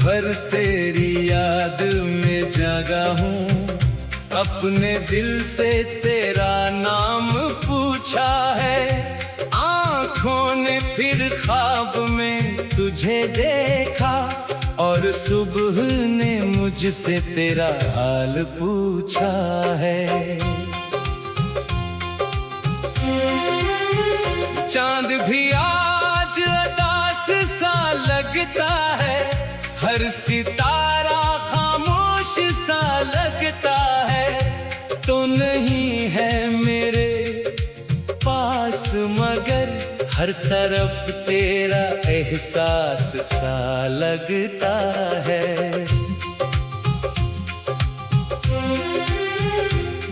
भर तेरी याद में जागा हूँ, अपने दिल से तेरा नाम पूछा है। आँखों ने फिर ख्वाब में तुझे देखा, और सुबह ने मुझसे तेरा हाल पूछा है। चांद भी आज उदास सा लगता है, हर सितारा खामोश सा लगता है। तो नहीं है मेरे पास मगर हर तरफ तेरा एहसास सा लगता है।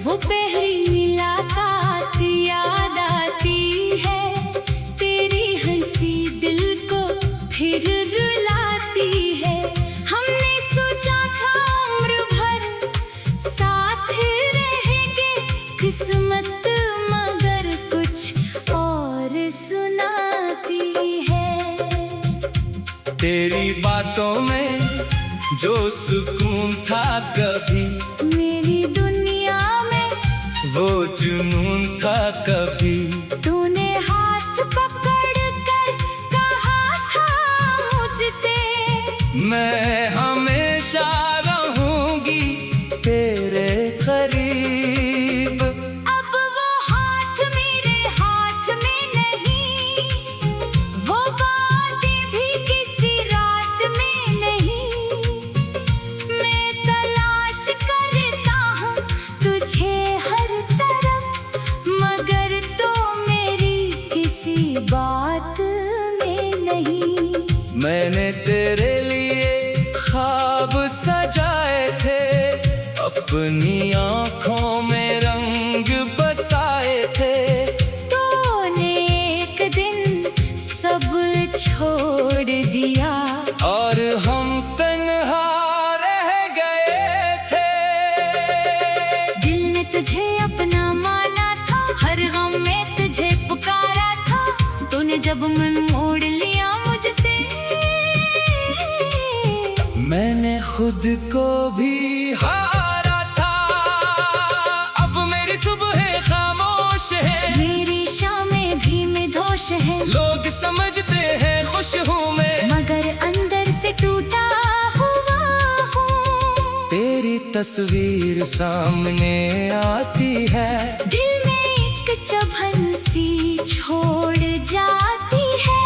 वो पहली मुलाकात याद आती है, तेरी हंसी दिल को फिर रुलाती है। हमने सोचा था उम्र भर साथ रहेंगे, किस्मत मगर कुछ और सुनाती है। तेरी बातों में जो सुकून था कभी, मेरी दुनिया में वो जुनून था कभी। तूने हाथ पकड़ कर कहा था मुझसे, मैं हमेशा रहूंगी तेरे करीब। अब वो हाथ मेरे हाथ में नहीं, वो बातें भी किसी रात में नहीं। मैं तलाश करता हूँ तुझे हर तरफ, मगर तो मेरी किसी बात में नहीं। मैंने तेरे लिए ख्वाब सजाए थे, अपनी आँखों में रंग बसाए थे। तूने एक दिन सब छोड़ दिया, और हम तन्हा रह गए थे। दिल ने तुझे अपना माना था, हर गम में तुझे पुकारा था। तूने जब मन मोड़ लिया मुझसे, मैंने खुद को भी हारा था। अब मेरी सुबह खामोश है, मेरी शामें भी निर्दोष है। लोग समझते हैं खुश हूँ मैं, मगर अंदर से टूटा हुआ हूँ। तेरी तस्वीर सामने आती है, दिल में एक चुभन सी छोड़ जाती है।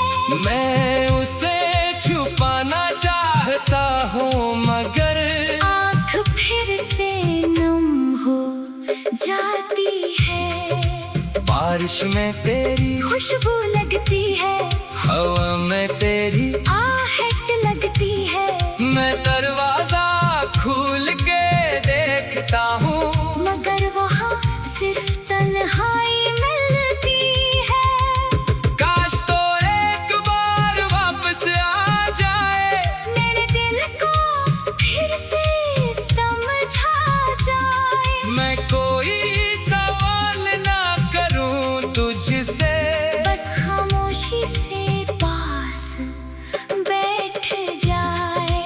मैं उसे छुपाना चाहता हूँ, मगर आँख फिर से नम हो जाती है। बारिश में तेरी खुशबू लगती है, हवा में तेरी आहट लगती है। मैं दरवाजा खोल के देखता हूँ, मगर वहाँ सिर्फ तन्हाई मिलती है। काश तो एक बार वापस आ जाए, मेरे दिल को फिर से समझा जाए। मैं कोई सवाल ना करूँ तुझसे, बस खामोशी से पास बैठ जाए।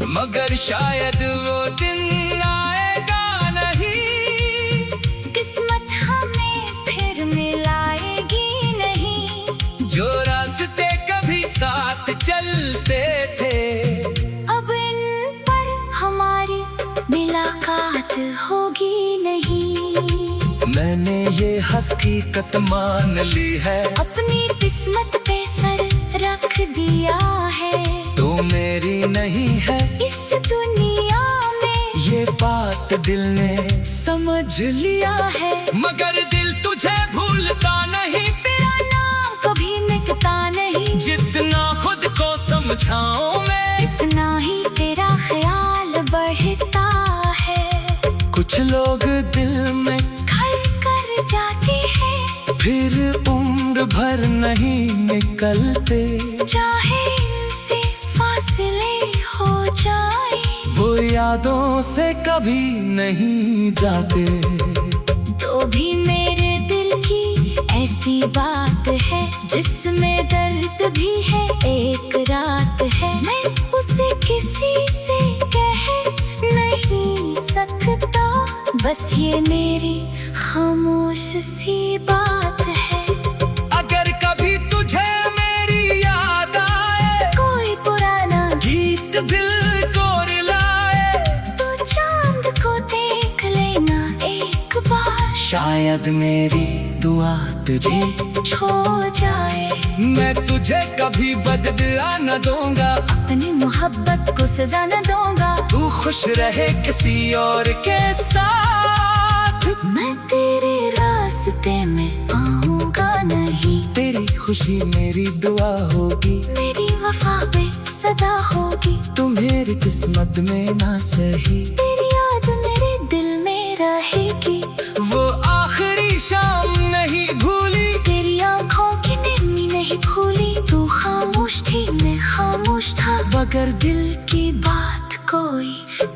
मगर शायद वो दिन आएगा नहीं, किस्मत हमें फिर मिलाएगी नहीं। जो रास्ते कभी साथ चलते थे, अब इन पर हमारी मुलाकात होगी नहीं। मैंने ये हकीकत मान ली है, अपनी किस्मत पे सर रख दिया है। तो मेरी नहीं है इस दुनिया में ये बात दिल ने समझ लिया है। मगर दिल तुझे भूलता नहीं, तेरा नाम कभी मिटता नहीं। जितना खुद को समझाऊं मैं, इतना ही तेरा ख्याल बढ़ता है। कुछ लोग दिल में घर कर जाते हैं, फिर उम्र भर नहीं निकलते। चाहे इनसे फासले हो जाए, वो यादों से कभी नहीं जाते। तो भी मेरे दिल की ऐसी बात है, जिसमें दर्द भी है, एक रात है। मैं उसे किसी ये मेरी खामोश सी बात है। अगर कभी तुझे मेरी याद आए, कोई पुराना गीत दिल को रुलाए, तो चांद को देख लेना एक बार। शायद मेरी दुआ तुझे छो जाए, मैं तुझे कभी बदला न दूंगा, अपनी मोहब्बत को सजा न दूंगा। तू खुश रहे किसी और के साथ। मैं तेरे रास्ते में आऊंगा नहीं, तेरी खुशी मेरी दुआ होगी, मेरी वफा पे सदा होगी। तू मेरी किस्मत में ना सही, तेरी याद मेरे दिल में रहेगी। वो आखिरी शाम नहीं भूली, तेरी आंखों की नरमी नहीं भूली। तू खामोश थी, मैं खामोश था, मगर दिल की बात कोई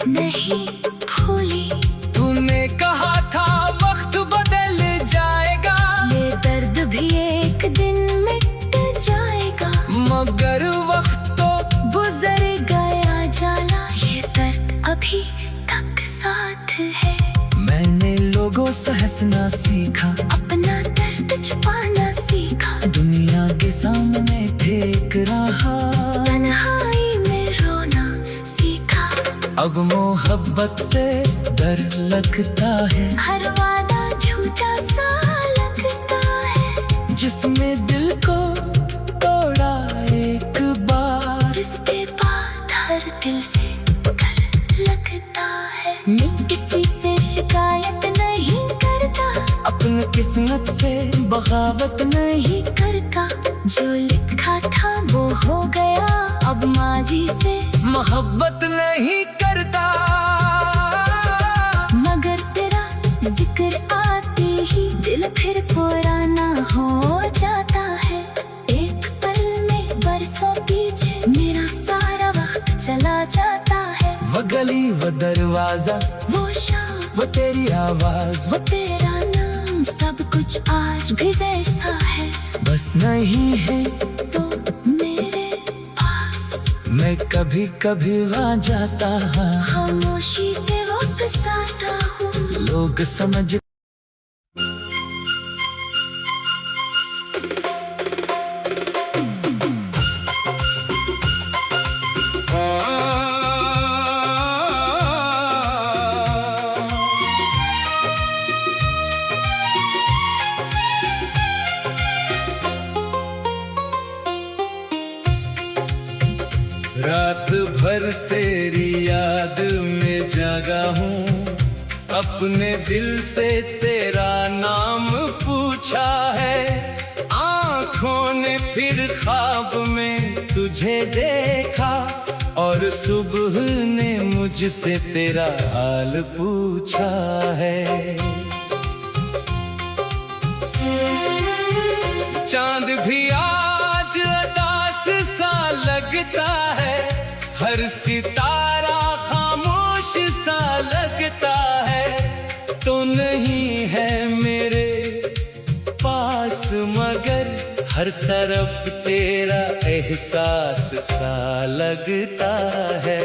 नहीं भूली। तूने कहा था वक्त बदल जाएगा, ये दर्द भी एक दिन मिट जाएगा, मगर वक्त तो गुजर गया जाला। ये दर्द अभी तक साथ है। मैंने लोगों से हंसना सीखा, अपना दर्द छुपाना सीखा, दुनिया के सामने फेंक रहा, तन्हाई में रोना सीखा। अब मोहब्बत से डर लगता है, हर वादा झूठा सा लगता है, जिसमें दिल को तोड़ा एक बार, इसके बाद हर दिल से डर लगता है। मैं किसी से शिकायत नहीं करता, अपनी किस्मत से बगावत नहीं, करता जो लिखा था वो हो गया, अब माजी से मोहब्बत नहीं करता। मगर तेरा जिक्र आते ही दिल फिर पुराना हो जाता है। एक पल में बरसों पीछे मेरा सारा वक्त चला जाता है। वो गली, वो दरवाजा, वो शाम, वो तेरी आवाज, वो तेरा नाम, सब कुछ आज भी जैसा है। बस नहीं है तो मेरे पास मैं कभी कभी वहाँ जाता, खामोशी से वापस आता हूँ। लोग समझ रात भर तेरी याद में जागा हूँ, अपने दिल से तेरा नाम पूछा है, आँखों ने फिर ख्वाब में तुझे देखा, और सुबह ने मुझसे तेरा हाल पूछा है। चांद भी आज उदास सा लगता है, हर सितारा खामोश सा लगता है। तो नहीं है मेरे पास मगर हर तरफ तेरा एहसास सा लगता है।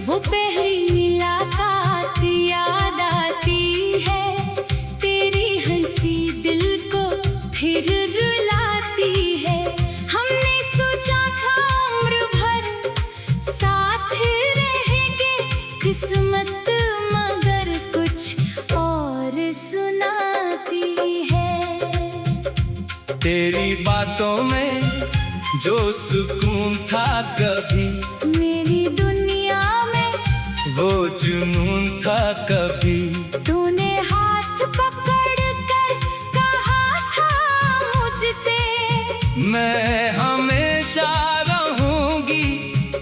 वो पहली मुलाकात याद आती है, तेरी हंसी दिल को फिर रुलाती है। हमने सोचा था उम्र भर साथ रहेंगे, किस्मत मगर कुछ और सुनाती है। तेरी बातों में जो सुकून था कभी, मेरी दुनिया में वो जुनून था कभी, तूने हाथ पकड़ कर कहा था मुझसे, मैं हमेशा रहूंगी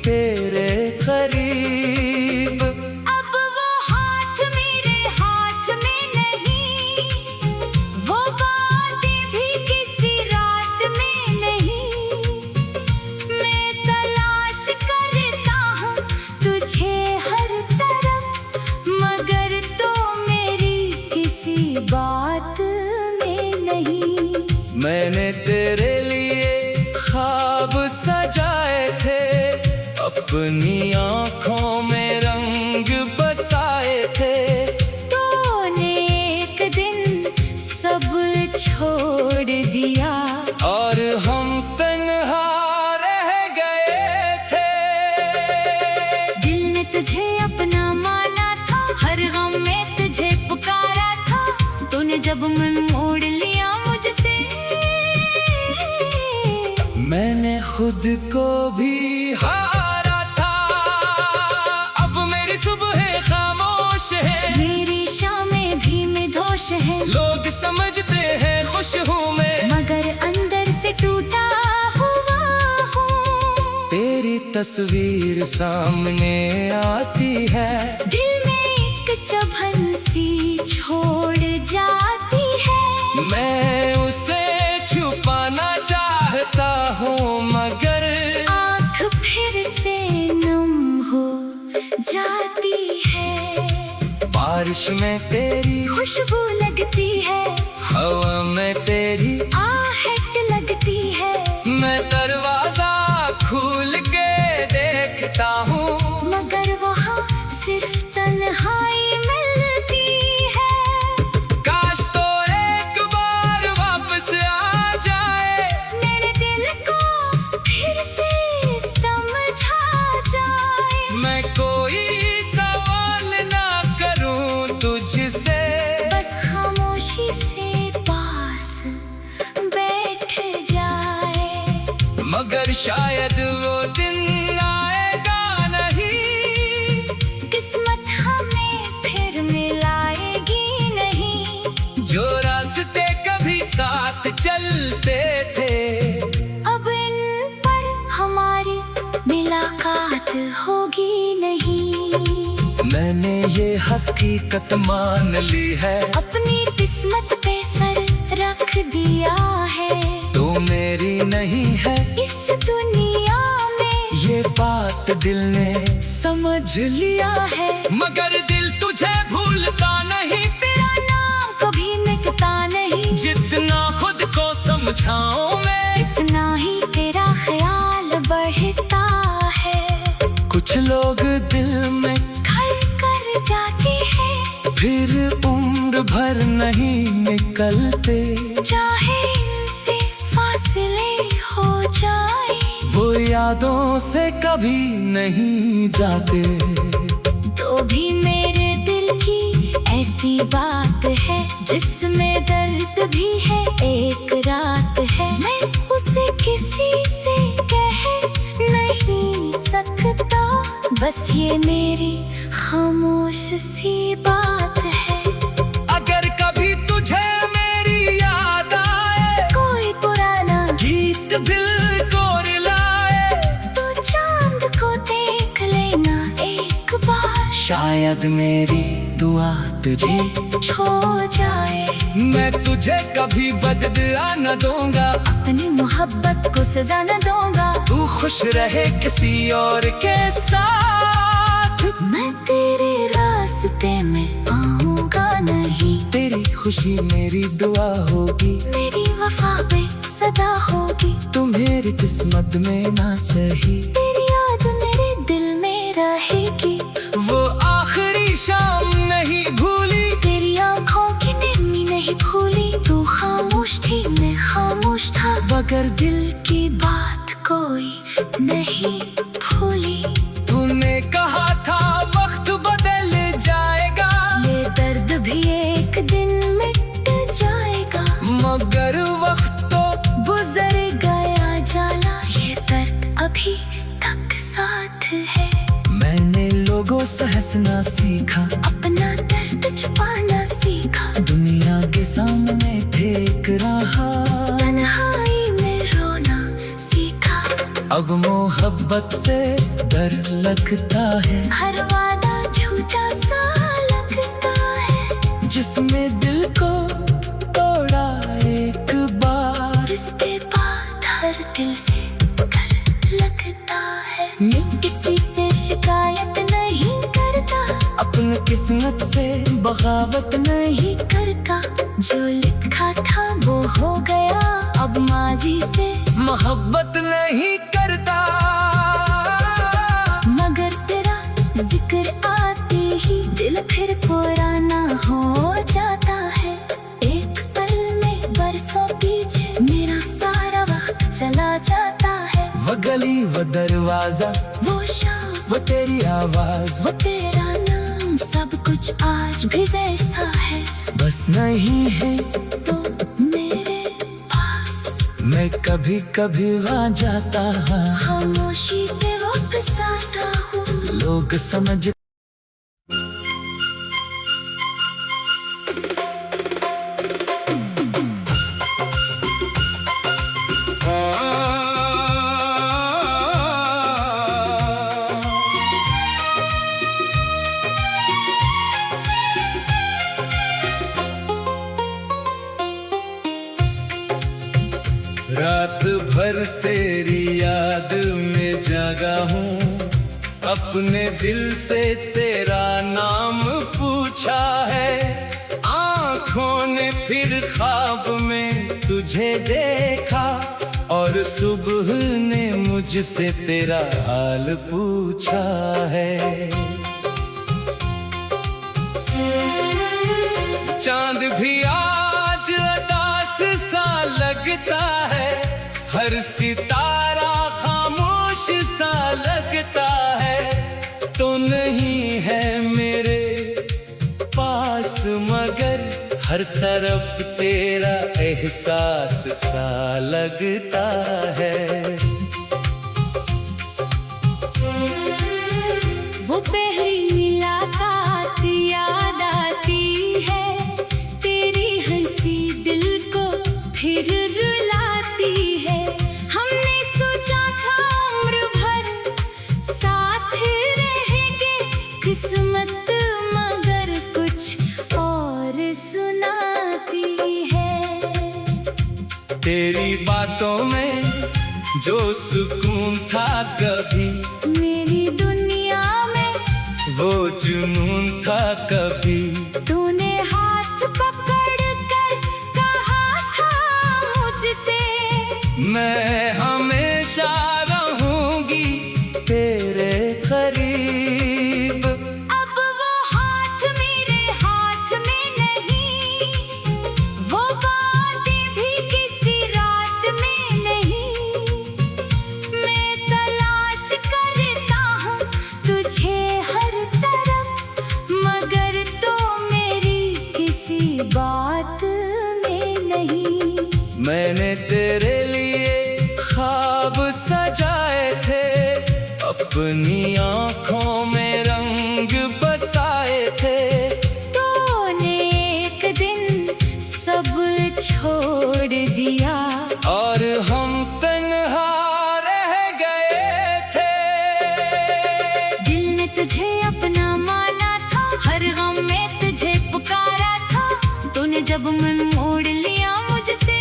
तेरे करीब। अब वो हाथ मेरे हाथ में नहीं, वो बातें भी किसी रात में नहीं। मैं तलाश करता हूँ तुझे हर तरफ, मगर तो मेरी किसी बात में नहीं। मैंने तेरे लिए ख्वाब सजाए थे, अपनी आँखों में को भी हारा था। अब मेरी सुबह खामोश है, मेरी शामें भी निर्दोष है। लोग समझते हैं खुश हूँ मैं, मगर अंदर से टूटा हुआ हूँ। तेरी तस्वीर सामने आती है, दिल में एक चुभन सी छोड़ जाती है। मैं उसे छुपाना चाहता हूँ मगर आँख फिर से नम हो जाती है। बारिश में तेरी खुशबू लगती है, हवा में तेरी आहट लगती है। मैं दरवाजा खोल के देखता हूँ, मगर वहाँ सिर्फ तन्हाई मिलती है। काश तो एक बार वापस आ जाए, मेरे दिल को फिर से समझा जाए। मैं कोई सवाल ना करूँ तुझसे, बस खामोशी से पास बैठ जाए। मगर शायद वो दिन आएगा नहीं, किस्मत हमें फिर मिलाएगी नहीं। जो रास्ते कभी साथ चलते थे। अब इन पर हमारी मुलाकात होगी नहीं। मैंने ये हकीकत मान ली है, अपनी किस्मत पे सर रख दिया है। तू मेरी नहीं है इस दुनिया में ये बात दिल ने समझ लिया है। मगर दिल तुझे भूलता नहीं, तेरा नाम कभी मिटता नहीं। जितना खुद को समझाऊं मैं, इतना ही तेरा ख्याल बढ़ता है। कुछ लोग दिल में खल कर जाते हैं, फिर उम्र भर नहीं निकलते। चाहे इनसे फासले हो जाए, वो यादों से कभी नहीं जाते। तो भी मेरे दिल की ऐसी बात है, जिसमें दर्द भी है। एक रात है, मैं उसे किसी से कह नहीं सकता। बस ये मेरी खामोश सी बात है। अगर कभी तुझे मेरी याद आए, कोई पुराना गीत दिल को रुलाए, तो चांद को देख लेना एक बार। शायद मेरी दुआ तुझे छो जाए, मैं तुझे कभी बदला न दूंगा। अपनी मोहब्बत को सजा न दूंगा। तू खुश रहे किसी और के साथ, मैं तेरे रास्ते में आऊंगा नहीं। तेरी खुशी मेरी दुआ होगी, मेरी वफा पे सदा होगी। तू मेरी किस्मत में ना सही, तेरी याद मेरे दिल में रहेगी। वो आखिरी शाम नहीं भूली, तेरी आंखों की नमी नहीं भूली। तू खामोश थी, मैं खामोश था, मगर दिल की बात कोई नहीं भूली। तूने कहा था वक्त बदल जाएगा, ये दर्द भी एक दिन मिट जाएगा। मगर वक्त तो गुजर गया जाला, ये दर्द अभी तक साथ है। मैंने लोगों से हंसना सीखा, अपना दर्द छुपाना सीखा। दुनिया के सामने फेंक रहा, तन्हाई में रोना सीखा। अब मोहब्बत से डर लगता है, हर वादा झूठा सा लगता है। जिसमें दिल को तोड़ा एक बार, इसके बाद हर दिल से डर लगता है। मैं किसी से शिकायत नहीं करता, अपनी किस्मत से बगावत नहीं करता। जो लिखा था वो हो गया, अब माजी से मोहब्बत नहीं करता। मगर तेरा जिक्र आते ही दिल फिर पुराना हो जाता है। एक पल में बरसों पीछे मेरा सारा वक्त चला जाता है। वो गली वो दरवाजा, वो शाम वो तेरी आवाज, वो तेरा नाम, सब कुछ आज भी जैसा है। बस नहीं है तो मेरे पास मैं कभी कभी वहाँ जाता हूँ, खामोशी से वापसाता हूँ। लोग समझ रात भर तेरी याद में जागा हूँ, अपने दिल से तेरा नाम पूछा है। आँखों ने फिर ख्वाब में तुझे देखा, और सुबह ने मुझसे तेरा हाल पूछा है। चांद भी आज उदास सा लगता है, हर सितारा खामोश सा लगता है। तो नहीं है मेरे पास मगर हर तरफ तेरा एहसास सा लगता है। वो पहली मुलाकात याद आती है, तेरी हंसी दिल को फिर रुलाती है। हमने सोचा था उम्र भर साथ रहेंगे, किस्मत मगर कुछ और सुनाती है। तेरी बातों में जो सुकून था कभी, मेरी दुनिया में वो जुनून था कभी। तूने हाथ पकड़ कर कहा था मुझसे, मैं हमेशा रहूंगी तेरे करीब। अब वो हाथ मेरे हाथ में नहीं, वो बातें भी किसी रात में नहीं। मैं तलाश करता हूँ तुझे हर तरफ, मगर तो मेरी किसी बात में नहीं। मैंने तेरे लिए ख्वाब सजाए थे, अपनी आँखों में रंग बसाए थे। तूने एक दिन सब छोड़ दिया, और हम तन्हा रह गए थे। दिल ने तुझे अपना माना था, हर गम में तुझे पुकारा था। तूने जब मन मोड़ लिया मुझसे,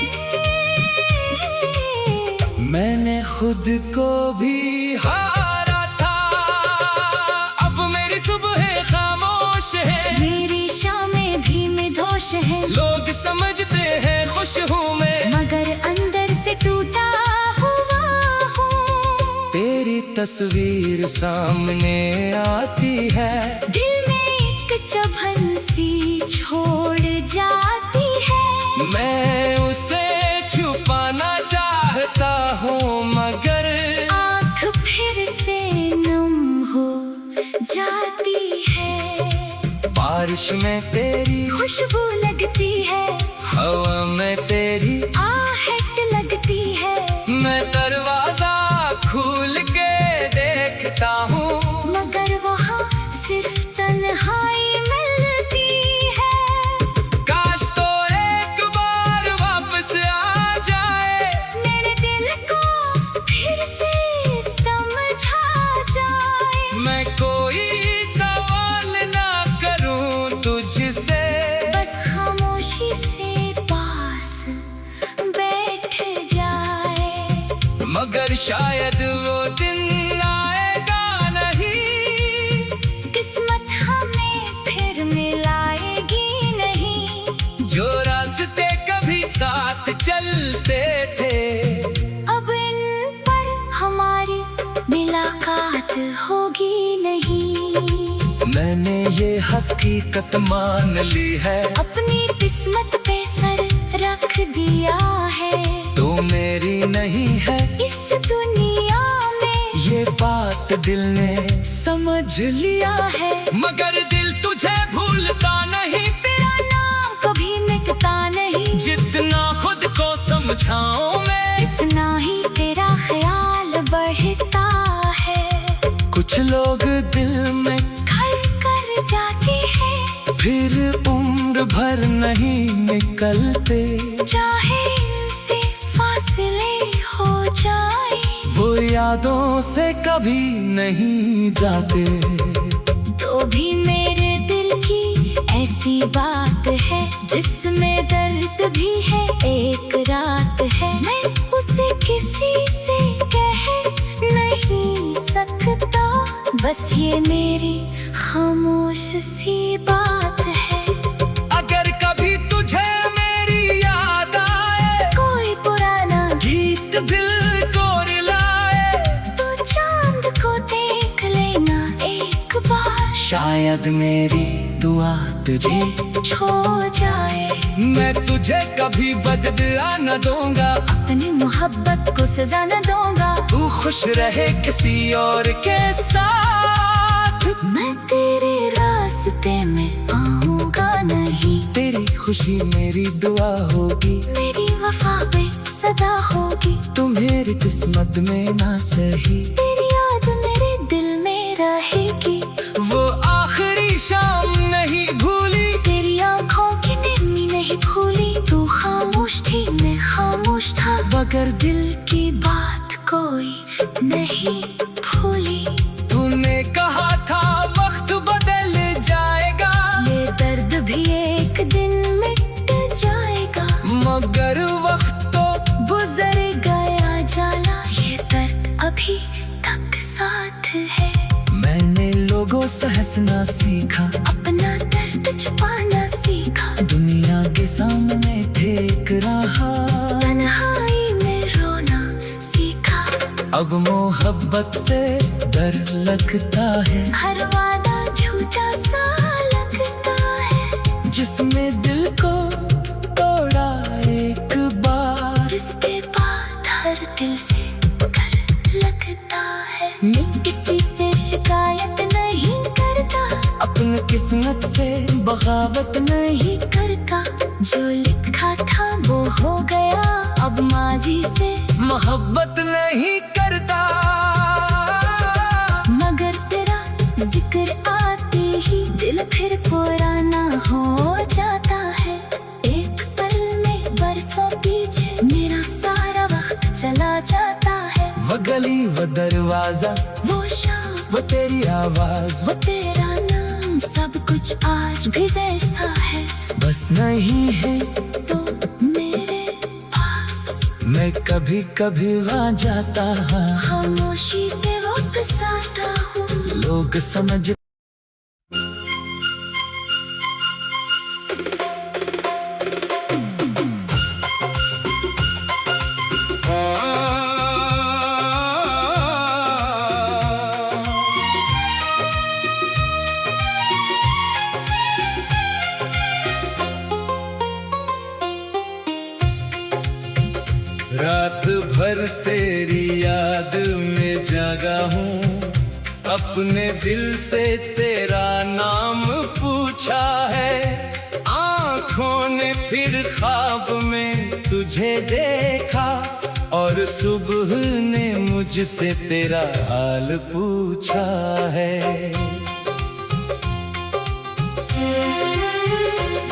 मैंने खुद को भी हारा था। अब मेरी सुबह खामोश है, मेरी शामें भी निर्दोष है। लोग समझते हैं खुश हूँ मैं, मगर अंदर से टूटा हुआ हूँ। तेरी तस्वीर सामने आती है, दिल में एक चुभन सी छोड़ जाती है। मैं उसे छुपाना चाहता हूँ, मगर आँख फिर से नम हो जाती है। बारिश में तेरी खुशबू लगती है, हवा में तेरी आहट लगती है। मैं दरवाजा खोल के देखता हूँ, मगर वहाँ सिर्फ तन्हाई मिलती है। काश तो एक बार वापस आ जाए, मेरे दिल को फिर से समझा जाए। मैं कोई सवाल ना करूँ तुझसे, बस खामोशी से पास बैठ जाए। मगर शायद वो दिन आएगा नहीं, किस्मत हमें फिर मिलाएगी नहीं। जो रास्ते कभी साथ चलते थे। अब इन पर हमारी मुलाकात होगी नहीं। मैंने ये हकीकत मान ली है, अपनी किस्मत पे सर रख दिया है। तो मेरी नहीं है इस दुनिया में, ये बात दिल ने समझ लिया है। मगर दिल तुझे भूलता नहीं, तेरा नाम कभी मिटता नहीं। जितना खुद को समझाऊं मैं, फिर उम्र भर नहीं निकलते, चाहे इनसे फासले हो जाए, वो यादों से कभी नहीं जाते। तो भी मेरे दिल की ऐसी बात है जिसमें दर्द भी है, एक रात है मैं उसे किसी से कह नहीं सकता, बस ये मेरी खामोश सी बात है। अगर कभी तुझे मेरी याद आए, कोई पुराना गीत दिल को रुलाए, तो चांद को देख लेना एक बार, शायद मेरी दुआ तुझे छो जाए। मैं तुझे कभी बदला न दूंगा, अपनी मोहब्बत को सजा न दूंगा, तू खुश रहे किसी और के साथ। मैं तेरे रास्ते में आऊंगा नहीं, तेरी खुशी मेरी दुआ होगी, मेरी वफा पे सदा होगी, तू मेरी किस्मत में ना सही, तेरी याद मेरे दिल में रहेगी। वो आखिरी शाम नहीं भूली, तेरी आंखों की नमी नहीं भूली, तू खामोश थी मैं खामोश था, मगर दिल की बात कोई नहीं भूली। तूने कहा था वक्त बदल जाएगा, ये दर्द भी एक दिन मिट जाएगा, मगर वक्त तो गुजर गया जाला, ये दर्द अभी तक साथ है। मैंने लोगों से हंसना सीखा, अपना दर्द छुपाना सीखा, दुनिया के सामने ठेक रहा, तन्हाई में रोना सीखा, अब मोहब्बत से डर लगता है, हर वादा झूठा सा लगता है, जिसमें दिल को तोड़ा एक बार, इसके बाद हर दिल से डर लगता है। मैं किसी से शिकायत नहीं करता, अपनी किस्मत से बगावत नहीं, करता जो लिखा था वो हो गया, अब माजी से मोहब्बत नहीं करता। मगर तेरा जिक्र आते ही दिल फिर पुराना हो जाता है, एक पल में बरसों पीछे मेरा सारा वक्त चला जाता है। वो गली वो दरवाजा, वो शाम वो तेरी आवाज, वो तेरा नाम, सब कुछ आज भी जैसा है, बस नहीं है तो मेरे पास मैं कभी कभी वहाँ जाता हाँ, खामोशी से वो फंसाता हूँ। लोग समझ रात भर तेरी याद में जागा हूँ, अपने दिल से तेरा नाम पूछा है, आँखों ने फिर ख्वाब में तुझे देखा, और सुबह ने मुझसे तेरा हाल पूछा है।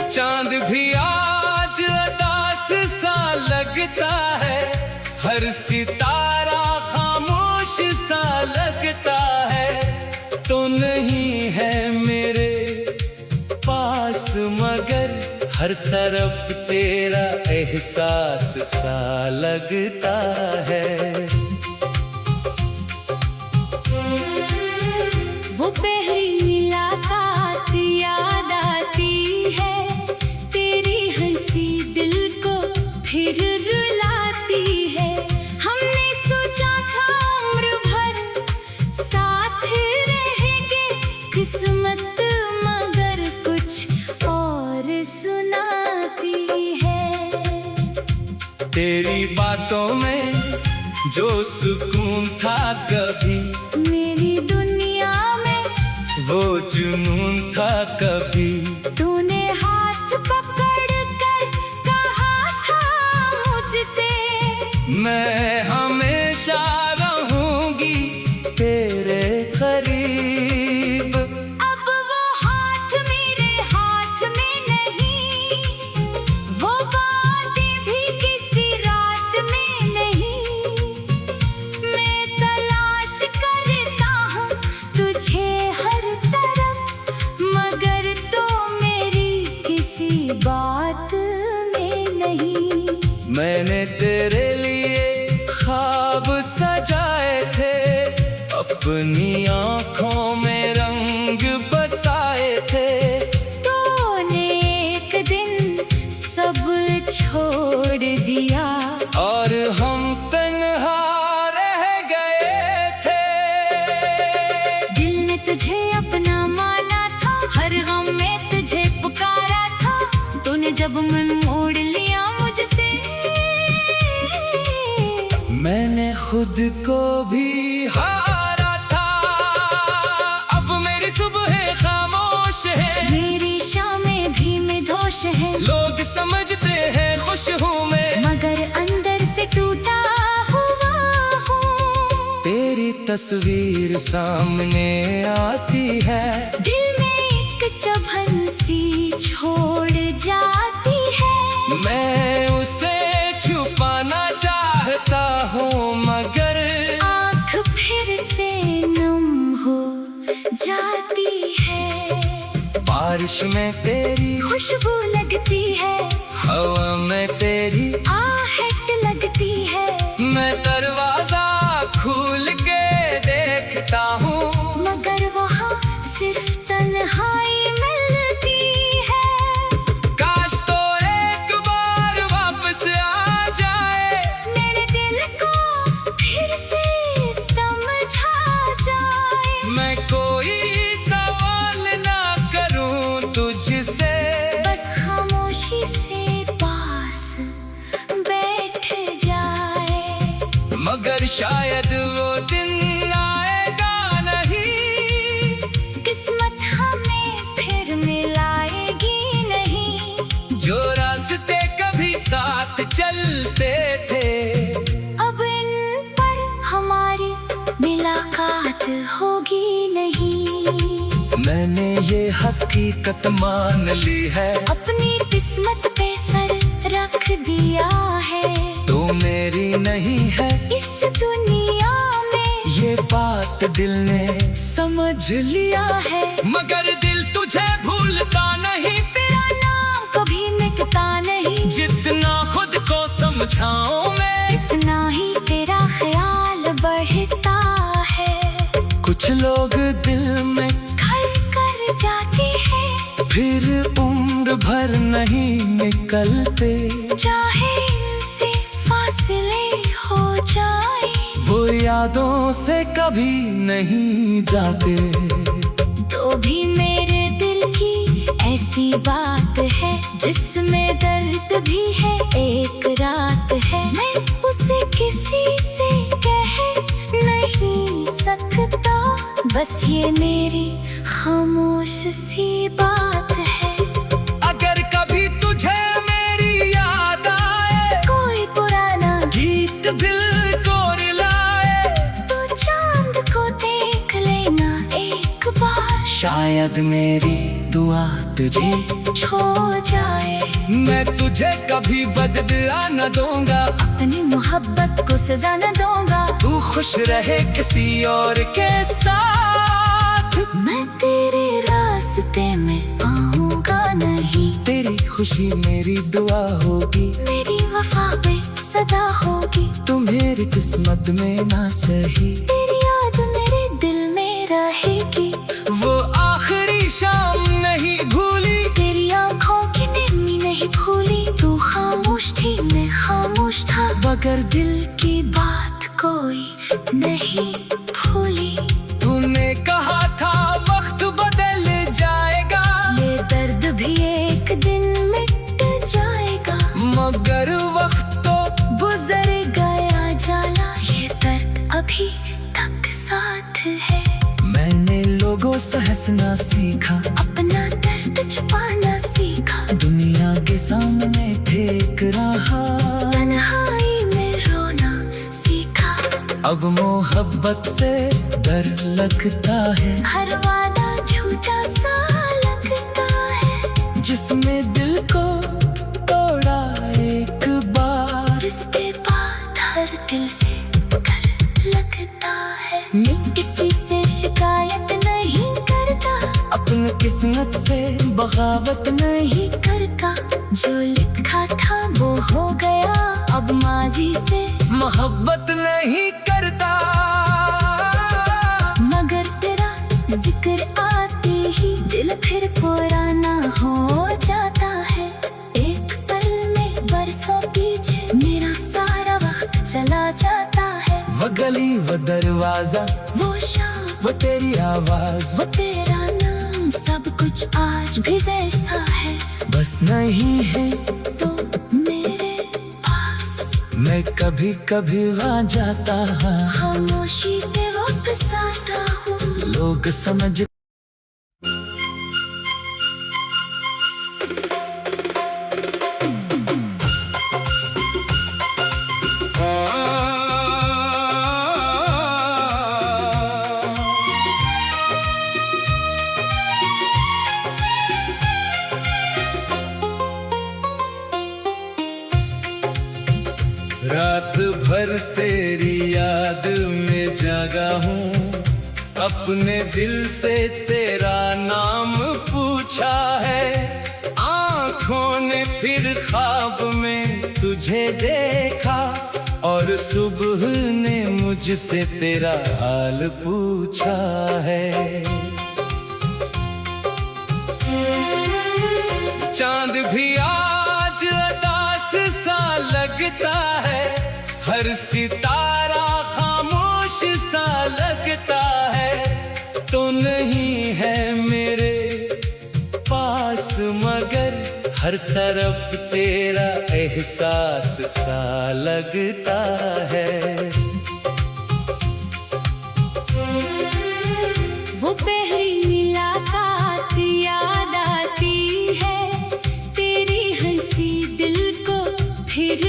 चांद भी आज उदास सा लगता है, हर सितारा खामोश सा लगता है, तो नहीं है मेरे पास मगर हर तरफ तेरा एहसास सा लगता है। वो पहली मुलाकात याद आती है, तेरी हंसी दिल को फिर रुलाती है, हमने सोचा था उम्र भर साथ रहेंगे, किस्मत मगर कुछ और सुनाती है। तेरी बातों में जो सुकून था कभी, मेरी दुनिया में वो जुनून था कभी, तूने हाथ पकड़ कर कहा था मुझसे, मैं हमेशा रहूंगी तेरे करीब। अब वो हाथ मेरे हाथ तेरे लिए ख्वाब सजाए थे, अपनी आँखों में रंग बसाए थे। तूने एक दिन सब छोड़ दिया और हम तन्हा रह गए थे। दिल ने तुझे अपना माना था, हर गम में तुझे पुकारा था। तूने जब मन मोड़ लिया मुझसे, मैंने खुद को भी हारा था। अब मेरी सुबह खामोश है, मेरी शामें भी निर्दोष है। लोग समझते हैं खुश हूँ मैं, मगर अंदर से टूटा हुआ हूँ। तेरी तस्वीर सामने आती है, दिल में एक चुभन सी छोड़ जाती है। मैं उसे छुपाना चाहता हूँ, मगर आँख फिर से नम हो जाती है। बारिश में तेरी खुशबू लगती है, हवा में तेरी आहट लगती है। मैं दरवाजा खोल के देखता हूँ, मगर वहाँ सिर्फ तन्हाई मिलती है। काश तो एक बार वापस आ जाए, मेरे दिल को फिर से समझा जाए। मैं कोई सवाल ना करूँ तुझसे, बस खामोशी से पास बैठ जाए। मगर शायद वो दिन आएगा नहीं, किस्मत हमें फिर मिलाएगी नहीं। जो रास्ते कभी साथ चलते थे। अब इन पर हमारी मुलाकात होगी नहीं। मैंने ये हकीकत मान ली है, अपनी किस्मत पे सर रख दिया है। तो मेरी नहीं है इस दुनिया में ये बात दिल ने समझ लिया है। मगर दिल तुझे भूलता नहीं, तेरा नाम कभी मिटता नहीं। जितना खुद को समझाऊं मैं, इतना ही तेरा ख्याल बढ़ता है। कुछ लोग दिल में घर कर जाते हैं, फिर उम्र भर नहीं निकलते। चाहे इनसे फासले हो जाए, वो यादों से कभी नहीं जाते। तो भी मेरे दिल की ऐसी बात है, जिसमें दर्द भी है, एक रात है। मैं उसे किसी से कह नहीं सकता, बस ये मेरी खामोश सी बात है। अगर कभी तुझे मेरी याद आए, कोई पुराना गीत दिल को रुलाए, तो चांद को देख लेना एक बार। शायद मेरी दुआ तुझे छो जाए, मैं तुझे कभी बदला न दूंगा। अपनी मोहब्बत को सजा न दूंगा। तू खुश रहे किसी और के साथ, मैं तेरे रास्ते में आऊंगा नहीं। तेरी खुशी मेरी दुआ होगी, मेरी वफा पे सदा होगी। तू मेरी किस्मत में ना सही, तेरी याद मेरे दिल में रहेगी। वो आखिरी शाम नहीं भूली, तेरी आंखों की नरमी नहीं भूली। तू खामोश थी, मैं खामोश था, मगर दिल की बात कोई नहीं भूली। तूने कहा था वक्त बदल जाएगा, ये दर्द भी एक दिन मिट जाएगा। मगर वक्त तो गुजर गया जाला, ये दर्द अभी तक साथ है। मैंने लोगों से हंसना सीखा, अपना दर्द छुपाना सीखा। दुनिया के सामने फेंक रहा, तन्हाई में रोना सीखा। अब मोहब्बत से डर लगता है, हर वादा झूठा सा लगता है। जिसमें दिल को तोड़ा एक बार, इसके बाद हर दिल से डर लगता है। मैं किसी से शिकायत नहीं करता, अपने किस्मत से बगावत नहीं करता जो लिखा था वो हो गया, अब माजी से मोहब्बत नहीं करता। मगर तेरा जिक्र आते ही दिल फिर पुराना हो जाता है। एक पल में बरसों पीछे मेरा सारा वक्त चला जाता है। वो गली, वो दरवाजा, वो शाम, वो तेरी आवाज, वो तेरा नाम, सब कुछ आज भी वैसा है। बस नहीं है तो मेरे पास मैं कभी कभी वहाँ जाता। खामोशी से वापस आता हूँ। लोग समझ रात भर तेरी याद में जागा हूँ, अपने दिल से तेरा नाम पूछा है। आँखों ने फिर ख्वाब में तुझे देखा, और सुबह ने मुझसे तेरा हाल पूछा है। चांद भी आज उदास सा लगता है, हर सितारा खामोश सा लगता है। तो नहीं है मेरे पास मगर हर तरफ तेरा एहसास सा लगता है। वो पहली मुलाकात याद आती है, तेरी हंसी दिल को फिर